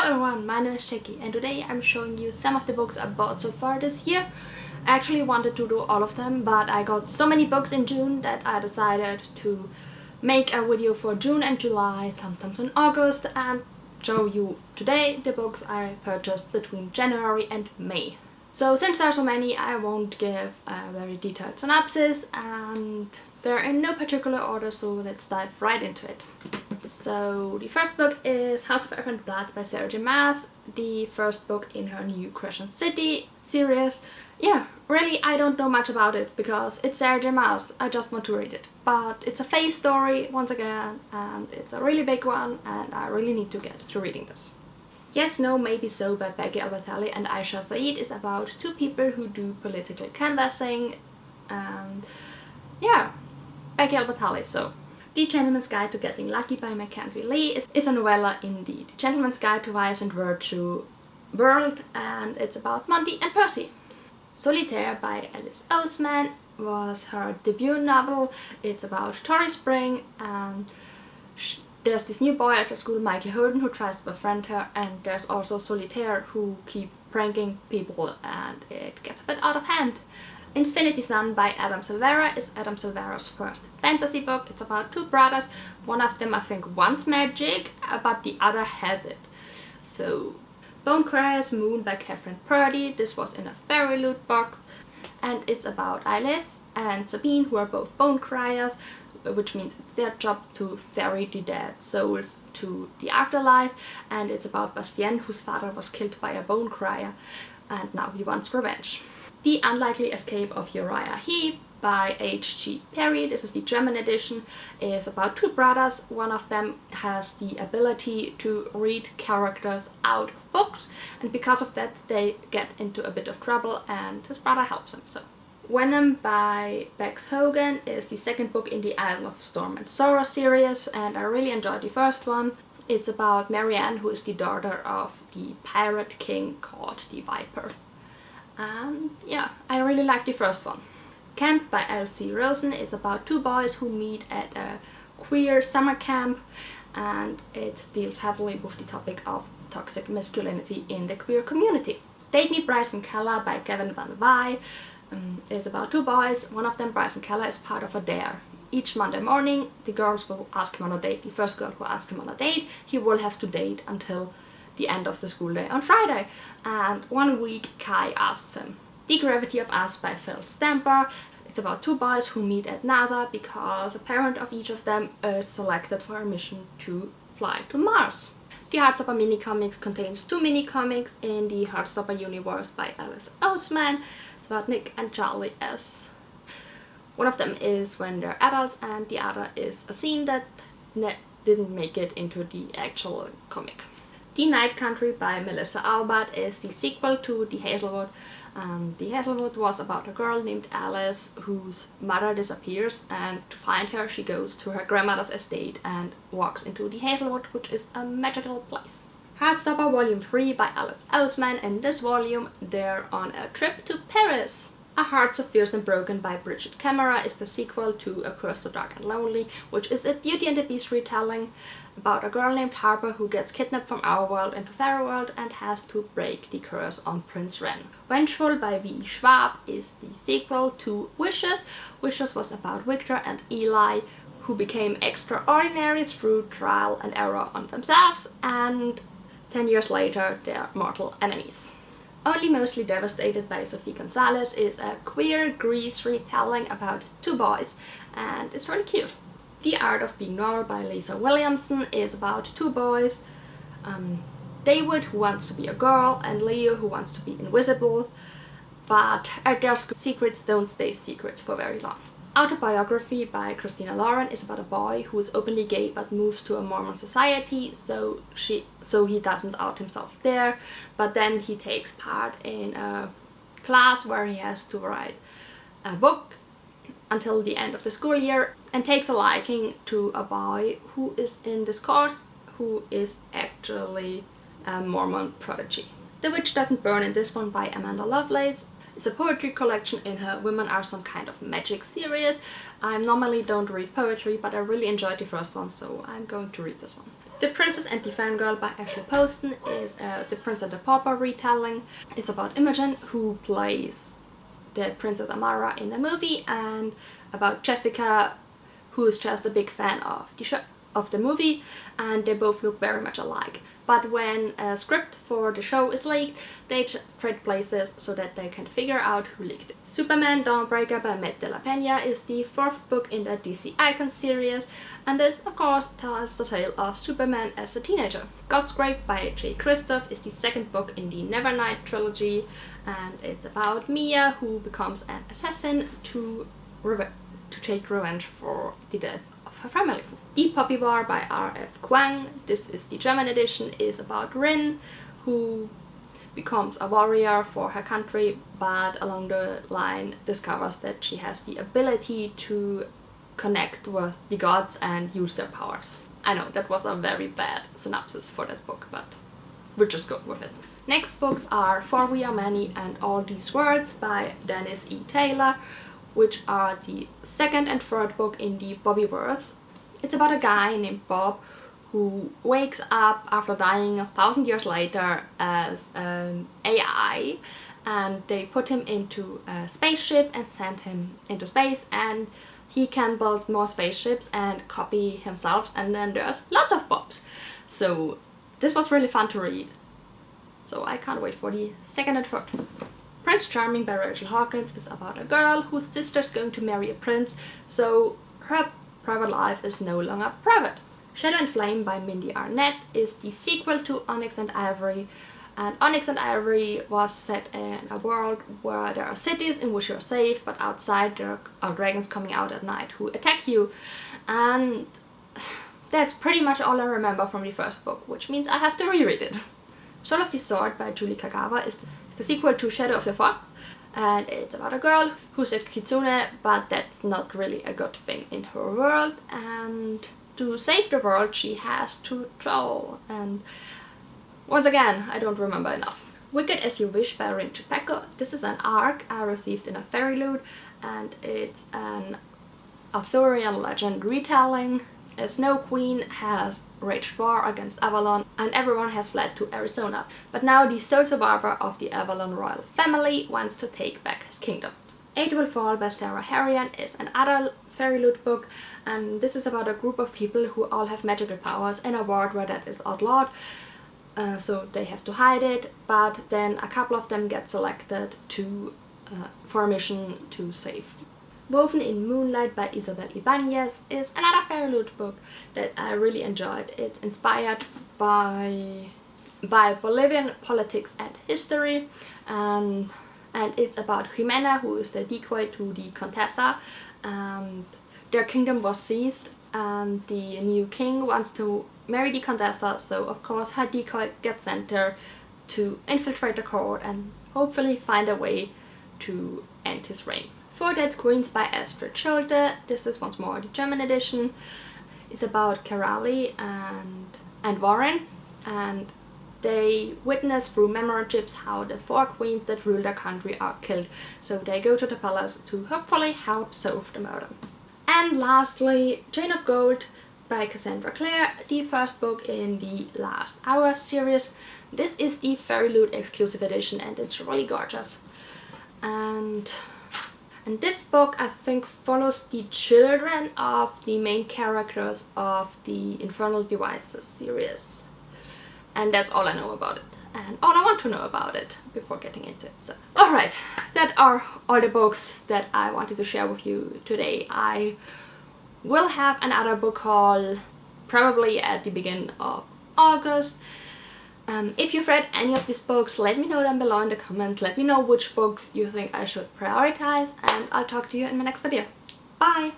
everyone, my name is Jackie and today I'm showing you some of the books I bought so far this year. I actually wanted to do all of them, but I got so many books in June that I decided to make a video for June and July, sometimes in August, and show you today the books I purchased between January and May. So since there are so many, I won't give a very detailed synopsis and they're in no particular order, so let's dive right into it. So the first book is House of Errant Blood by Sarah J Maas, the first book in her new Crescent City series. Yeah, really I don't know much about it because it's Sarah J Maas, I just want to read it. But it's a Fae story once again, and it's a really big one and I really need to get to reading this. Yes, No, Maybe So by Becky Albertalli and Aisha Saeed is about two people who do political canvassing, and yeah, Becky Albertalli. So The Gentleman's Guide to Getting Lucky by Mackenzie Lee is a novella in the Gentleman's Guide to Vice and Virtue world, and it's about Monty and Percy. Solitaire by Alice Oseman was her debut novel. It's about Tory Spring, and there's this new boy at her school, Michael Holden, who tries to befriend her, and there's also Solitaire, who keep pranking people, and it gets a bit out of hand. Infinity Sun by Adam Silvera is Adam Silvera's first fantasy book. It's about two brothers. One of them I think wants magic, but the other has it. So Bonecryer's Moon by Catherine Purdy. This was in a fairy loot box, and it's about Alice and Sabine, who are both Bonecryers, which means it's their job to ferry the dead souls to the afterlife, and it's about Bastien, whose father was killed by a Bonecryer and now he wants revenge. The Unlikely Escape of Uriah Heep by H.G. Perry, this is the German edition, is about two brothers. One of them has the ability to read characters out of books, and because of that they get into a bit of trouble and his brother helps him. So Venom by Bex Hogan is the second book in the Isle of Storm and Sorrow series, and I really enjoyed the first one. It's about Marianne, who is the daughter of the pirate king called the Viper. And yeah, I really like the first one. Camp by L.C. Rosen is about two boys who meet at a queer summer camp, and it deals heavily with the topic of toxic masculinity in the queer community. Date Me Bryson Keller by Kevin Van Wy is about two boys. One of them, Bryson Keller, is part of a dare. Each Monday morning the girls will ask him on a date. The first girl who asks him on a date, he will have to date until the end of the school day on Friday. And one week Kai asks him. The Gravity of Us by Phil Stamper. It's about two boys who meet at NASA because a parent of each of them is selected for a mission to fly to Mars. The Heartstopper mini-comics contains two mini-comics in the Heartstopper universe by Alice Oseman. It's about Nick and Charlie S. One of them is when they're adults, and the other is a scene that didn't make it into the actual comic. The Night Country by Melissa Albert is the sequel to The Hazelwood. The Hazelwood was about a girl named Alice whose mother disappears, and to find her she goes to her grandmother's estate and walks into the Hazelwood, which is a magical place. Heartstopper Volume 3 by Alice Oseman. In this volume they're on a trip to Paris. A Heart So Fierce and Broken by Bridget Camera is the sequel to A Curse So Dark and Lonely, which is a Beauty and the Beast retelling about a girl named Harper who gets kidnapped from our world into Fairy World and has to break the curse on Prince Ren. Vengeful by V. Schwab is the sequel to Wishes. Wishes was about Victor and Eli, who became extraordinary through trial and error on themselves, and 10 years later they're mortal enemies. Only Mostly Devastated by Sophie Gonzalez is a queer Grease retelling about two boys, and it's really cute. The Art of Being Normal by Lisa Williamson is about two boys, David, who wants to be a girl, and Leo, who wants to be invisible, but their secrets don't stay secrets for very long. Autobiography by Christina Lauren is about a boy who is openly gay but moves to a Mormon society, so he doesn't out himself there, but then he takes part in a class where he has to write a book until the end of the school year, and takes a liking to a boy who is in this course who is actually a Mormon prodigy. The Witch Doesn't Burn in this one by Amanda Lovelace It's a poetry collection in her Women Are Some Kind of Magic series. I normally don't read poetry, but I really enjoyed the first one, so I'm going to read this one. The Princess and the Fangirl by Ashley Poston is The Prince and the Pauper retelling. It's about Imogen, who plays the Princess Amara in the movie, and about Jessica, who is just a big fan of the movie, and they both look very much alike. But when a script for the show is leaked, they trade places so that they can figure out who leaked it. Superman Dawnbreaker by Matt De La Peña is the 4th book in the DC Icons series, and this of course tells the tale of Superman as a teenager. God's Grave by Jay Kristoff is the 2nd book in the Nevernight trilogy, and it's about Mia, who becomes an assassin to take revenge for the death of her family. The Poppy War by R.F. Kuang, this is the German edition, is about Rin, who becomes a warrior for her country, but along the line discovers that she has the ability to connect with the gods and use their powers. I know, that was a very bad synopsis for that book, but we'll just go with it. Next books are For We Are Many and All These Words by Dennis E. Taylor, which are the 2nd and 3rd book in the Bobbyverse. It's about a guy named Bob who wakes up after dying 1,000 years later as an AI, and they put him into a spaceship and send him into space, and he can build more spaceships and copy himself, and then there's lots of Bobs. So this was really fun to read. So I can't wait for the 2nd and 3rd. Prince Charming by Rachel Hawkins is about a girl whose sister's going to marry a prince, so her private life is no longer private. Shadow and Flame by Mindy Arnett is the sequel to Onyx and Ivory, and Onyx and Ivory was set in a world where there are cities in which you're safe, but outside there are dragons coming out at night who attack you, and that's pretty much all I remember from the 1st book, which means I have to reread it. Soul of the Sword by Julie Kagawa is the sequel to Shadow of the Fox, and it's about a girl who's a kitsune, but that's not really a good thing in her world, and to save the world she has to troll, and once again I don't remember enough. Wicked As You Wish by Rin Chupeco. This is an arc I received in a Fairy Loot, and it's an Arthurian legend retelling. A Snow Queen has waged war against Avalon, and everyone has fled to Arizona. But now the sole survivor of the Avalon royal family wants to take back his kingdom. Eight Will Fall by Sarah Harrian is another Fairy Loot book, and this is about a group of people who all have magical powers in a world where that is outlawed. So they have to hide it, but then a couple of them get selected for a mission to save. Woven in Moonlight by Isabel Ibanez is another Fairy Loot book that I really enjoyed. It's inspired by Bolivian politics and history, and it's about Jimena, who is the decoy to the Contessa, and their kingdom was seized, and the new king wants to marry the Contessa, so of course her decoy gets sent there to infiltrate the court and hopefully find a way to end his reign. Four Dead Queens by Astrid Schulte. This is once more the German edition. It's about Kerali and Warren, and they witness through memory chips how the 4 queens that rule their country are killed. So they go to the palace to hopefully help solve the murder. And lastly, Chain of Gold by Cassandra Clare, the 1st book in the Last Hour series. This is the Fairy Loot exclusive edition, and it's really gorgeous. And this book, I think, follows the children of the main characters of the Infernal Devices series. And that's all I know about it, and all I want to know about it before getting into it. So, alright, that are all the books that I wanted to share with you today. I will have another book haul probably at the beginning of August. If you've read any of these books, let me know down below in the comments. Let me know which books you think I should prioritize, and I'll talk to you in my next video. Bye!